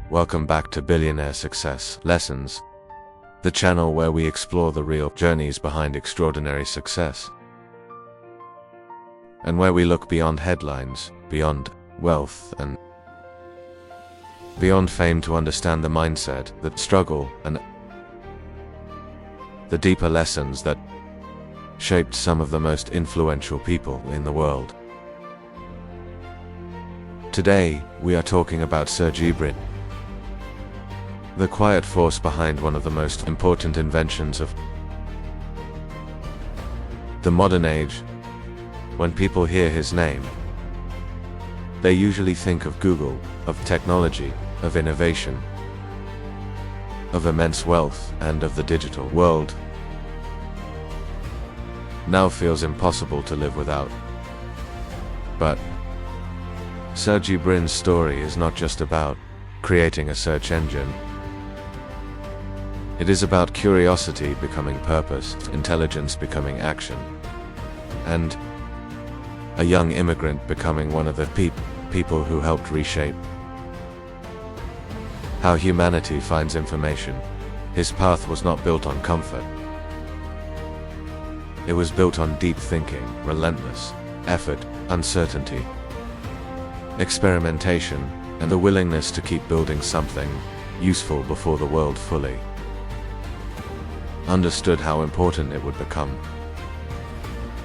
Welcome back to Billionaire Success Lessons, the channel where we explore the real journeys behind extraordinary success, and where we look beyond headlines, beyond wealth, and beyond fame to understand the mindset, the struggle, and the deeper lessons that shaped some of the most influential people in the world. Today, we are talking about Sergey Brin, the quiet force behind one of the most important inventions of the modern age. When people hear his name, they usually think of Google, of technology, of innovation, of immense wealth, and of the digital world now feels impossible to live without. But Sergey Brin's story is not just about creating a search engine. It is about curiosity becoming purpose, intelligence becoming action, and a young immigrant becoming one of the people who helped reshape how humanity finds information. His path was not built on comfort. It was built on deep thinking, relentless effort, uncertainty, experimentation, and the willingness to keep building something useful before the world fully understood how important it would become.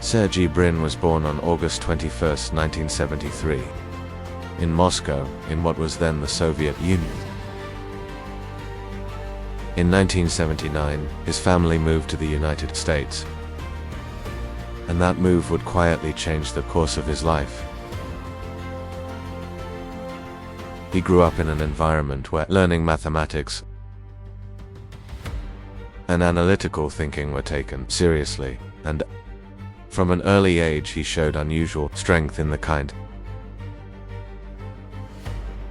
Sergey Brin was born on August 21, 1973, in Moscow, in what was then the Soviet Union. In 1979, his family moved to the United States, and that move would quietly change the course of his life. He grew up in an environment where learning mathematics and analytical thinking were taken seriously, and from an early age he showed unusual strength in the kind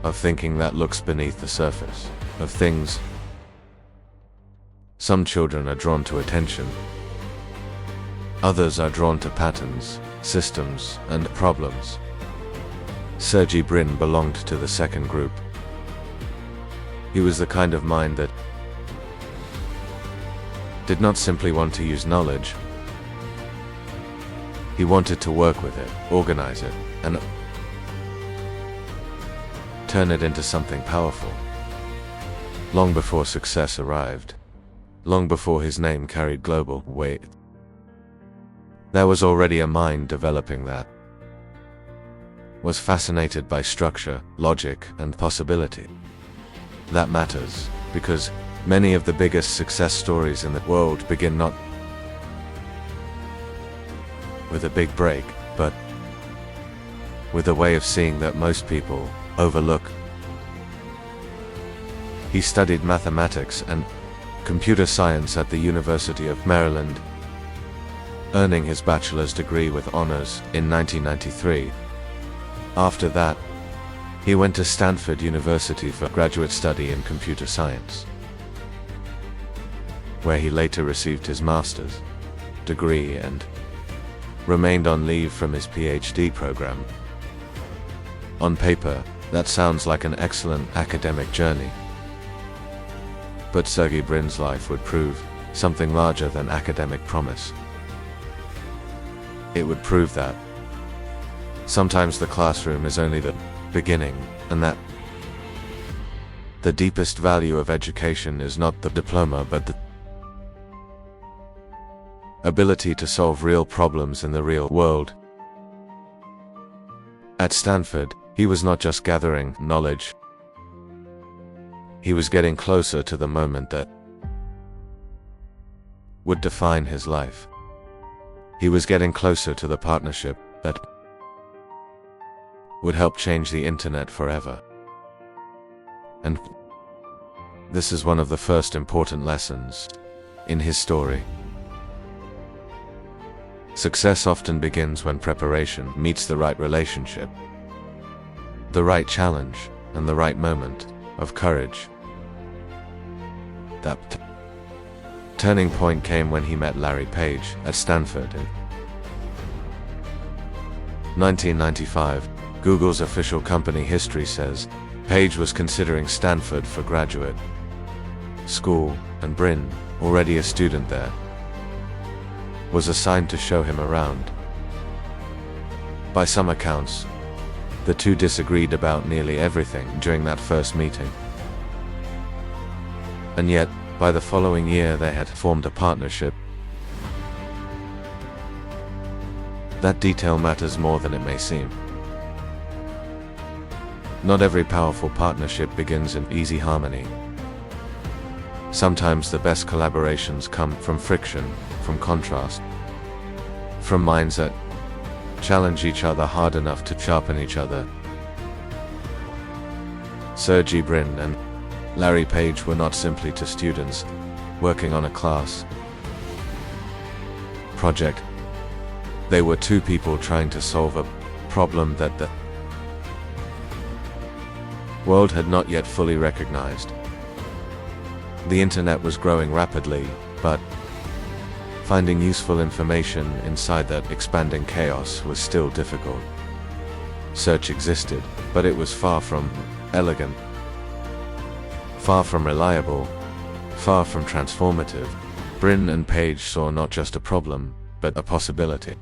of thinking that looks beneath the surface of things. Some children are drawn to attention. Others are drawn to patterns, systems, and problems. Sergey Brin belonged to the second group. He was the kind of mind that did not simply want to use knowledge. He wanted to work with it, organize it, and turn it into something powerful. Long before success arrived, long before his name carried global weight, there was already a mind developing that was fascinated by structure, logic, and possibility. That matters, because many of the biggest success stories in the world begin not with a big break, but with a way of seeing that most people overlook. He studied mathematics and computer science at the University of Maryland, earning his bachelor's degree with honors in 1993. After that, he went to Stanford University for graduate study in computer science, where he later received his master's degree and remained on leave from his PhD program. On paper, that sounds like an excellent academic journey. But Sergey Brin's life would prove something larger than academic promise. It would prove that sometimes the classroom is only the beginning, and that the deepest value of education is not the diploma but the ability to solve real problems in the real world. At Stanford, he was not just gathering knowledge. He was getting closer to the moment that would define his life. He was getting closer to the partnership that would help change the internet forever. And this is one of the first important lessons in his story. Success often begins when preparation meets the right relationship, the right challenge, and the right moment of courage. That turning point came when he met Larry Page at Stanford in 1995. Google's official company history says Page was considering Stanford for graduate school, and Brin, already a student there, was assigned to show him around. By some accounts, the two disagreed about nearly everything during that first meeting. And yet, by the following year they had formed a partnership. That detail matters more than it may seem. Not every powerful partnership begins in easy harmony. Sometimes the best collaborations come from friction, from contrast, from minds that challenge each other hard enough to sharpen each other. Sergey Brin and Larry Page were not simply two students working on a class project. They were two people trying to solve a problem that the world had not yet fully recognized. The internet was growing rapidly, but finding useful information inside that expanding chaos was still difficult. Search existed, but it was far from elegant, far from reliable, far from transformative. Brin and Page saw not just a problem, but a possibility.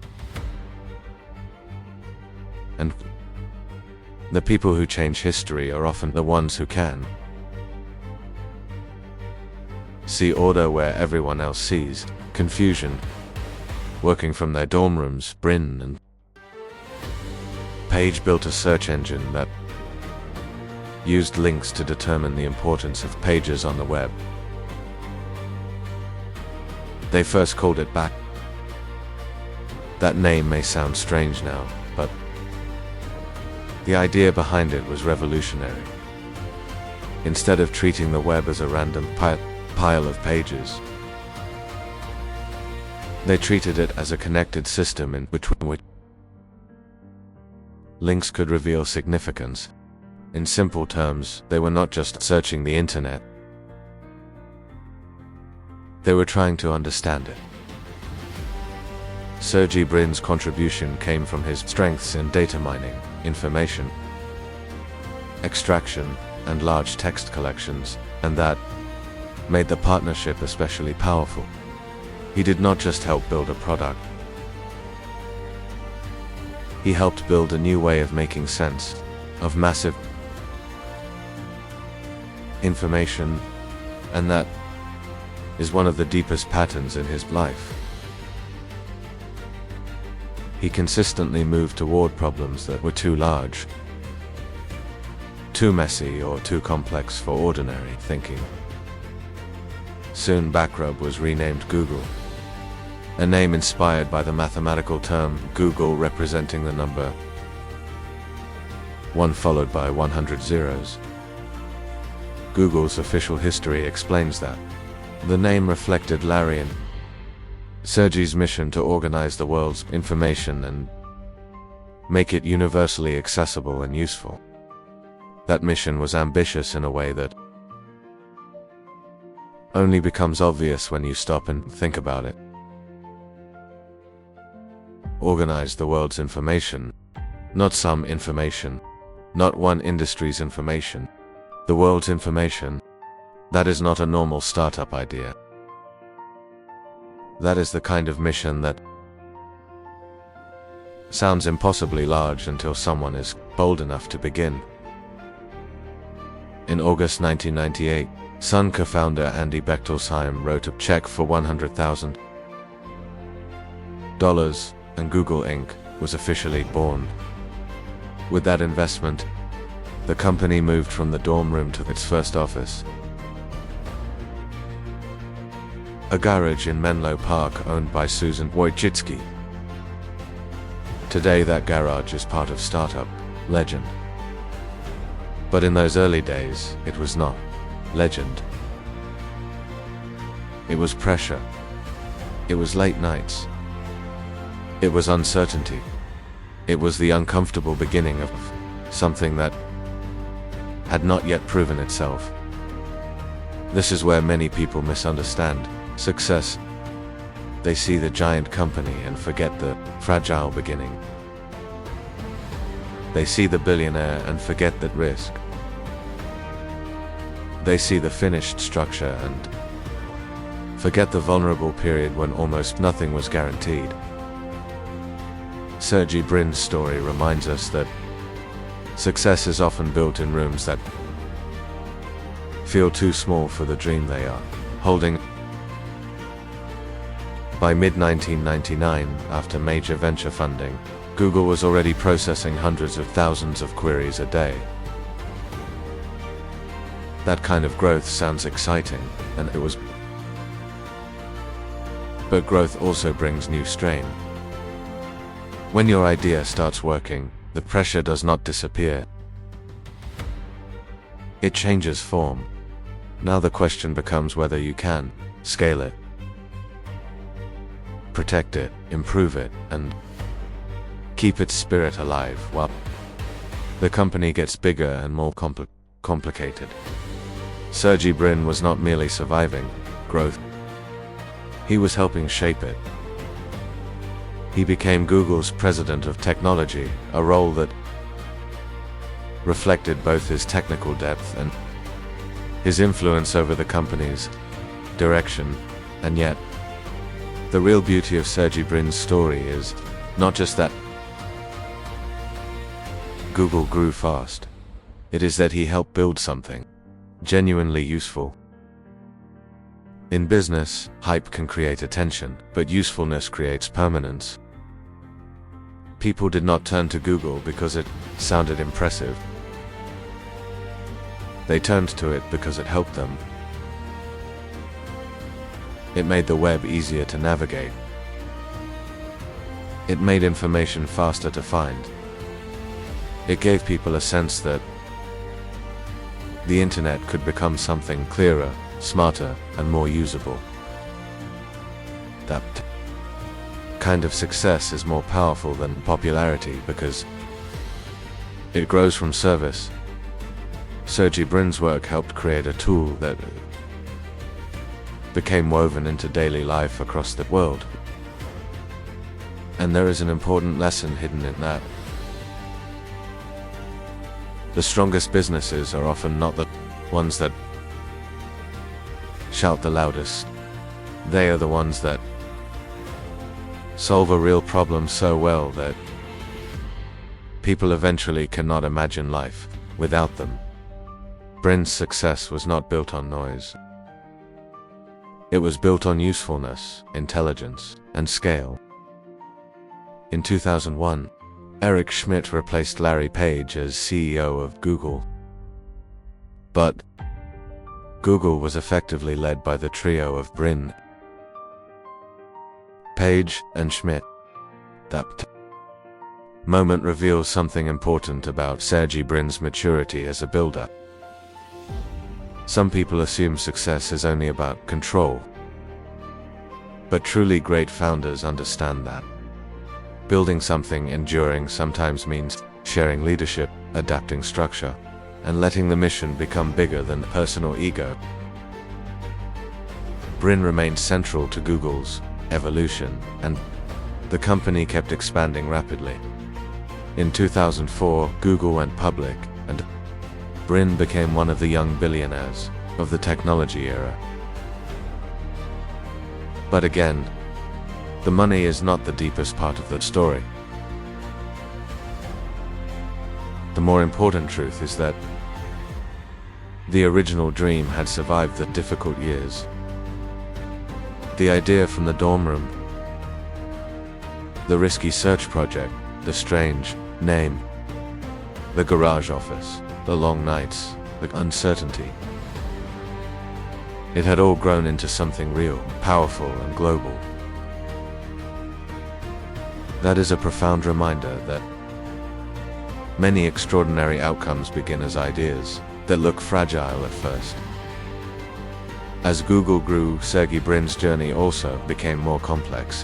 And the people who change history are often the ones who can see order where everyone else sees confusion. Working from their dorm rooms, Brin and Page built a search engine that used links to determine the importance of pages on the web. They first called it back. That name may sound strange now, but the idea behind it was revolutionary. Instead of treating the web as a random pile of pages, they treated it as a connected system in which links could reveal significance. In simple terms, they were not just searching the internet. They were trying to understand it. Sergey Brin's contribution came from his strengths in data mining, information extraction, and large text collections, and that made the partnership especially powerful. He did not just help build a product. He helped build a new way of making sense of massive information, and that is one of the deepest patterns in his life. He consistently moved toward problems that were too large, too messy, or too complex for ordinary thinking. Soon Backrub was renamed Google, a name inspired by the mathematical term Google, representing the number 1 followed by 100 zeros. Google's official history explains that the name reflected Larry and Sergey's mission to organize the world's information and make it universally accessible and useful. That mission was ambitious in a way that only becomes obvious when you stop and think about it. Organize the world's information, not some information, not one industry's information, the world's information. That is not a normal startup idea. That is the kind of mission that sounds impossibly large until someone is bold enough to begin. In August 1998, Sun co-founder Andy Bechtolsheim wrote a check for $100,000, and Google Inc. was officially born. With that investment, the company moved from the dorm room to its first office, a garage in Menlo Park owned by Susan Wojcicki. Today that garage is part of startup legend. But in those early days, it was not legend. It was pressure. It was late nights. It was uncertainty. It was the uncomfortable beginning of something that had not yet proven itself. This is where many people misunderstand success. They see the giant company and forget the fragile beginning. They see the billionaire and forget that risk They see the finished structure and forget the vulnerable period when almost nothing was guaranteed. Sergey Brin's story reminds us that success is often built in rooms that feel too small for the dream they are holding. By mid-1999, after major venture funding, Google was already processing hundreds of thousands of queries a day. That kind of growth sounds exciting, and it was. But growth also brings new strain. When your idea starts working, the pressure does not disappear. It changes form. Now the question becomes whether you can scale it, protect it, improve it, and keep its spirit alive while the company gets bigger and more complicated. Sergey Brin was not merely surviving growth. He was helping shape it. He became Google's president of technology, a role that reflected both his technical depth and his influence over the company's direction. And yet, the real beauty of Sergey Brin's story is not just that Google grew fast. It is that he helped build something genuinely useful. In business, hype can create attention, but usefulness creates permanence. People did not turn to Google because it sounded impressive. They turned to it because it helped them. It made the web easier to navigate. It made information faster to find. It gave people a sense that the internet could become something clearer, smarter, and more usable. That kind of success is more powerful than popularity because it grows from service. Sergey Brin's work helped create a tool that became woven into daily life across the world. And there is an important lesson hidden in that. The strongest businesses are often not the ones that shout the loudest. They are the ones that solve a real problem so well that people eventually cannot imagine life without them. Brin's success was not built on noise. It was built on usefulness, intelligence, and scale. In 2001, Eric Schmidt replaced Larry Page as CEO of Google. But Google was effectively led by the trio of Brin, Page, and Schmidt. That moment reveals something important about Sergey Brin's maturity as a builder. Some people assume success is only about control. But truly great founders understand that building something enduring sometimes means sharing leadership, adapting structure, and letting the mission become bigger than personal ego. Brin remained central to Google's evolution, and the company kept expanding rapidly. In 2004, Google went public, and Brin became one of the young billionaires of the technology era. But again, the money is not the deepest part of the story. The more important truth is that the original dream had survived the difficult years. The idea from the dorm room, the risky search project, the strange name, the garage office, the long nights, the uncertainty. It had all grown into something real, powerful, and global. That is a profound reminder that many extraordinary outcomes begin as ideas that look fragile at first. As Google grew, Sergey Brin's journey also became more complex.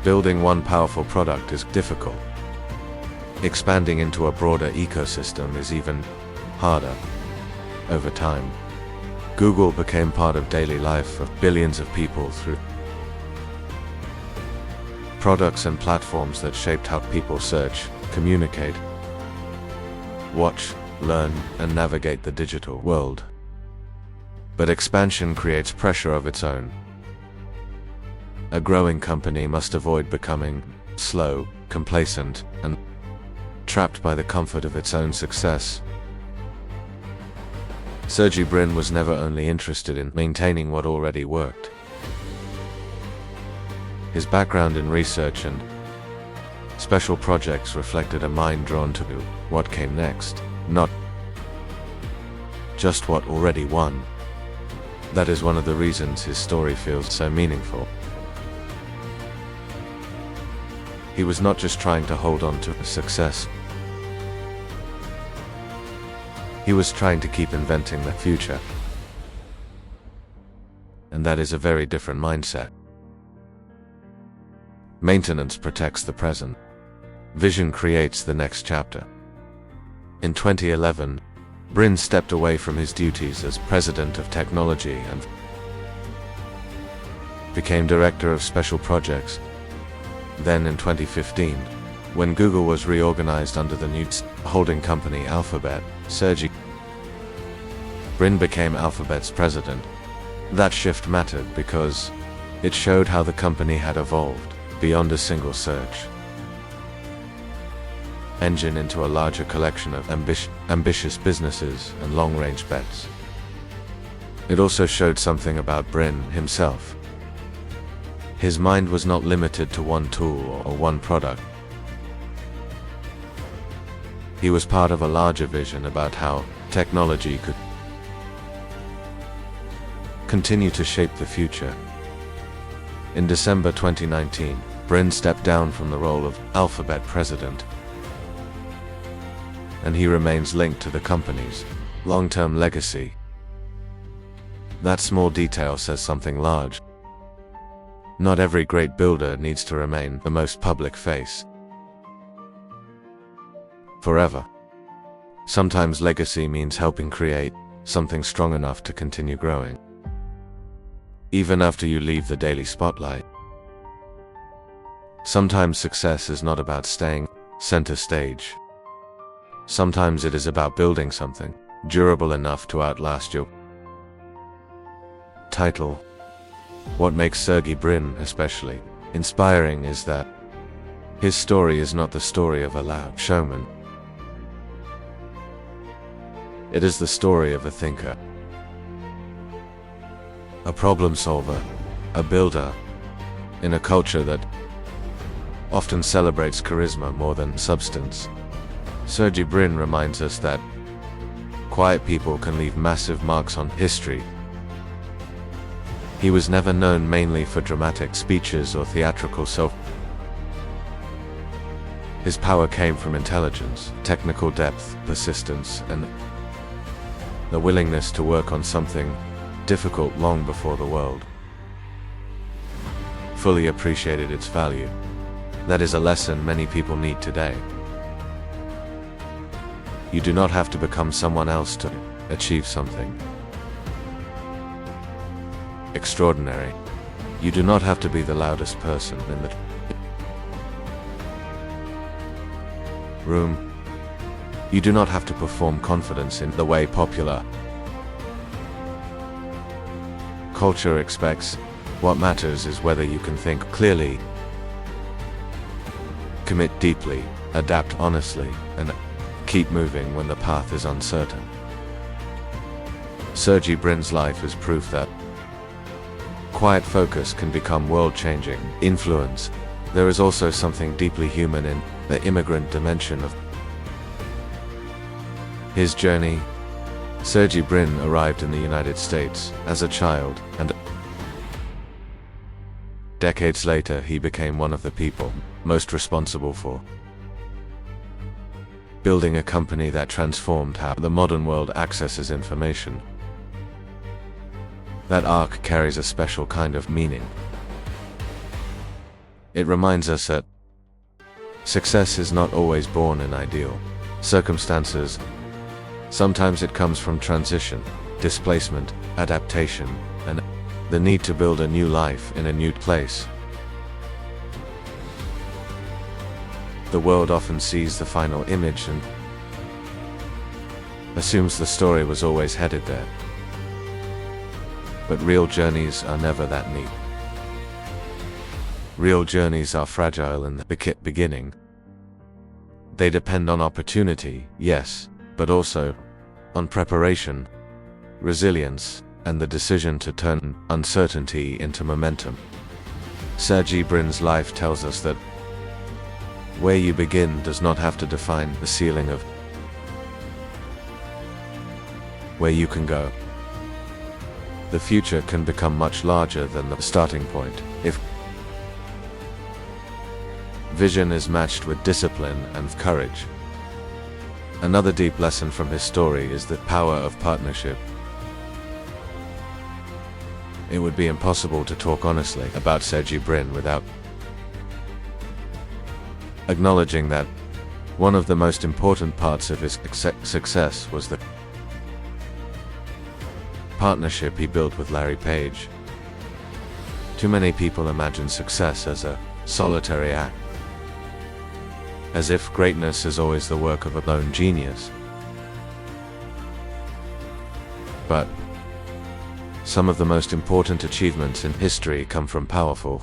Building one powerful product is difficult. Expanding into a broader ecosystem is even harder. Over time, Google became part of daily life of billions of people through products and platforms that shaped how people search, communicate, watch, learn, and navigate the digital world. But expansion creates pressure of its own. A growing company must avoid becoming slow, complacent, and trapped by the comfort of its own success. Sergey Brin was never only interested in maintaining what already worked. His background in research and special projects reflected a mind drawn to what came next, not just what already won. That is one of the reasons his story feels so meaningful. He was not just trying to hold on to success. He was trying to keep inventing the future. And that is a very different mindset. Maintenance protects the present. Vision creates the next chapter. In 2011, Brin stepped away from his duties as president of technology and became director of special projects. Then in 2015, when Google was reorganized under the new holding company Alphabet, Sergey Brin became Alphabet's president. That shift mattered because it showed how the company had evolved beyond a single search engine into a larger collection of ambitious businesses and long-range bets. It also showed something about Brin himself. His mind was not limited to one tool or one product. He was part of a larger vision about how technology could continue to shape the future. In December 2019, Brin stepped down from the role of Alphabet president, and he remains linked to the company's long-term legacy. That small detail says something large. Not every great builder needs to remain the most public face forever. Sometimes legacy means helping create something strong enough to continue growing, even after you leave the daily spotlight. Sometimes success is not about staying center stage. Sometimes it is about building something durable enough to outlast your title. What makes Sergey Brin especially inspiring is that his story is not the story of a loud showman. It is the story of a thinker, a problem solver, a builder, in a culture that often celebrates charisma more than substance. Sergey Brin reminds us that quiet people can leave massive marks on history. He was never known mainly for dramatic speeches or theatrical His power came from intelligence, technical depth, persistence, and the willingness to work on something difficult long before the world fully appreciated its value. That is a lesson many people need today. You do not have to become someone else to achieve something extraordinary. You do not have to be the loudest person in the room. You do not have to perform confidence in the way popular culture expects. What matters is whether you can think clearly, commit deeply, adapt honestly, and keep moving when the path is uncertain. Sergey Brin's life is proof that quiet focus can become world-changing influence. There is also something deeply human in the immigrant dimension of his journey. Sergey Brin arrived in the United States as a child, and decades later he became one of the people most responsible for building a company that transformed how the modern world accesses information. That arc carries a special kind of meaning. It reminds us that success is not always born in ideal circumstances. Sometimes it comes from transition, displacement, adaptation, and the need to build a new life in a new place. The world often sees the final image and assumes the story was always headed there. But real journeys are never that neat. Real journeys are fragile in the beginning. They depend on opportunity, yes, but also on preparation, resilience, and the decision to turn uncertainty into momentum. Sergey Brin's life tells us that where you begin does not have to define the ceiling of where you can go. The future can become much larger than the starting point if vision is matched with discipline and courage. Another deep lesson from his story is the power of partnership. It would be impossible to talk honestly about Sergey Brin without acknowledging that one of the most important parts of his success was the partnership he built with Larry Page. Too many people imagine success as a solitary act, as if greatness is always the work of a lone genius. But some of the most important achievements in history come from powerful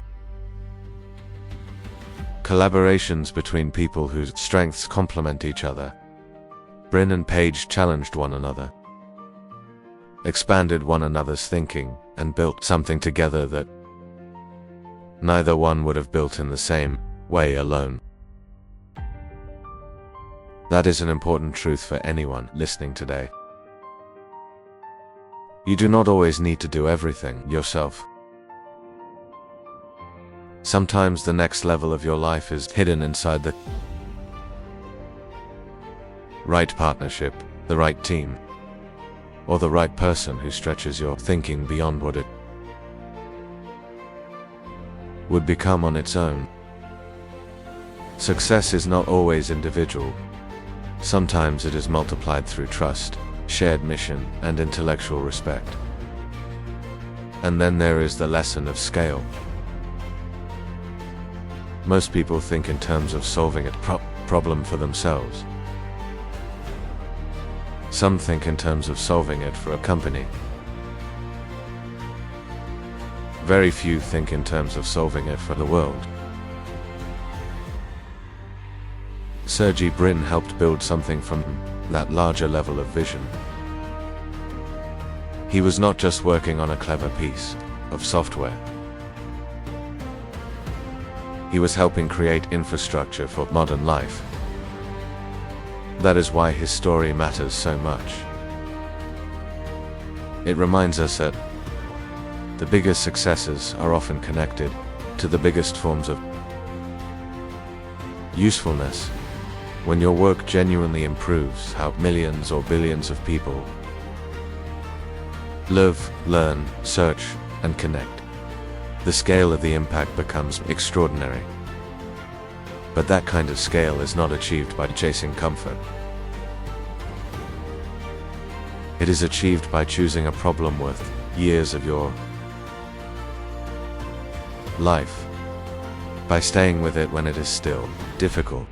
collaborations between people whose strengths complement each other. Brin and Page challenged one another, expanded one another's thinking, and built something together that neither one would have built in the same way alone. That is an important truth for anyone listening today. You do not always need to do everything yourself. Sometimes the next level of your life is hidden inside the right partnership, the right team, or the right person who stretches your thinking beyond what it would become on its own. Success is not always individual. Sometimes it is multiplied through trust, shared mission, and intellectual respect. And then there is the lesson of scale. Most people think in terms of solving a problem for themselves. Some think in terms of solving it for a company. Very few think in terms of solving it for the world. Sergey Brin helped build something from that larger level of vision. He was not just working on a clever piece of software. He was helping create infrastructure for modern life. That is why his story matters so much. It reminds us that the biggest successes are often connected to the biggest forms of usefulness. When your work genuinely improves how millions or billions of people live, learn, search, and connect, the scale of the impact becomes extraordinary. But that kind of scale is not achieved by chasing comfort. It is achieved by choosing a problem worth years of your life, by staying with it when it is still difficult,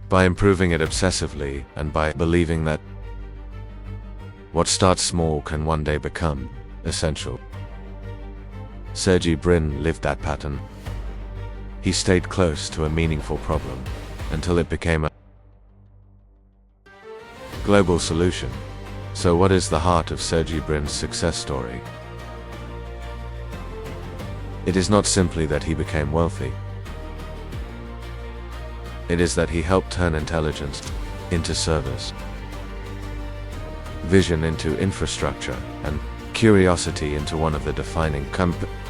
by improving it obsessively, and by believing that what starts small can one day become essential. Sergey Brin lived that pattern. He stayed close to a meaningful problem until it became a global solution. So what is the heart of Sergey Brin's success story? It is not simply that he became wealthy. It is that he helped turn intelligence into service, vision into infrastructure, and curiosity into one of the defining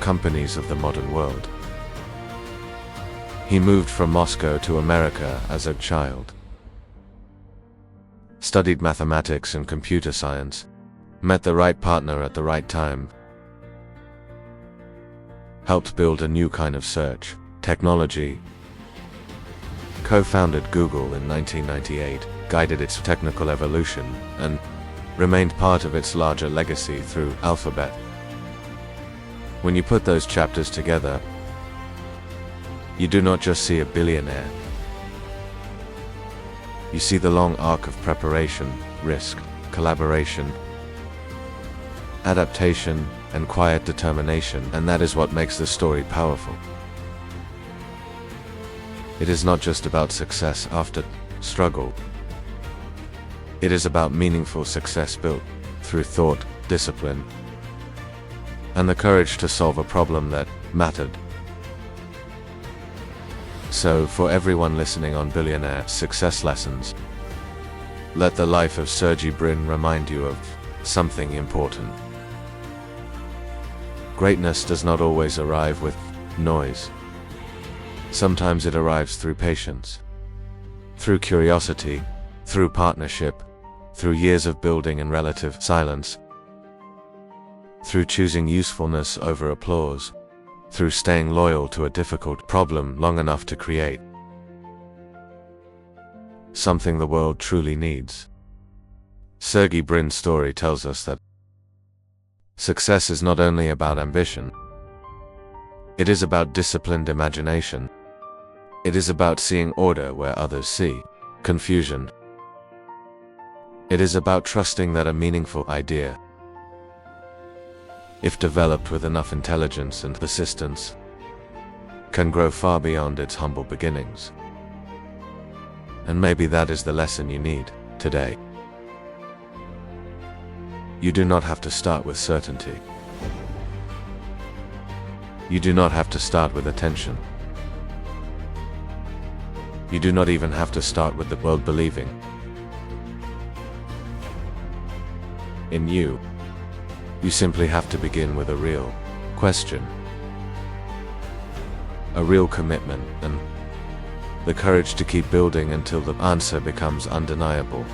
companies of the modern world. He moved from Moscow to America as a child, studied mathematics and computer science, met the right partner at the right time, helped build a new kind of search technology, co-founded Google in 1998, guided its technical evolution, and remained part of its larger legacy through Alphabet. When you put those chapters together, you do not just see a billionaire. You see the long arc of preparation, risk, collaboration, adaptation, and quiet determination, and that is what makes the story powerful. It is not just about success after struggle. It is about meaningful success built through thought, discipline, and the courage to solve a problem that mattered. So, for everyone listening on Billionaire Success Lessons, let the life of Sergey Brin remind you of something important. Greatness does not always arrive with noise. Sometimes it arrives through patience, through curiosity, through partnership, through years of building and relative silence, through choosing usefulness over applause, through staying loyal to a difficult problem long enough to create something the world truly needs. Sergey Brin's story tells us that success is not only about ambition, it is about disciplined imagination. It is about seeing order where others see confusion. It is about trusting that a meaningful idea, if developed with enough intelligence and persistence, can grow far beyond its humble beginnings. And maybe that is the lesson you need today. You do not have to start with certainty. You do not have to start with attention. You do not even have to start with the world believing in you. You simply have to begin with a real question, a real commitment, and the courage to keep building until the answer becomes undeniable.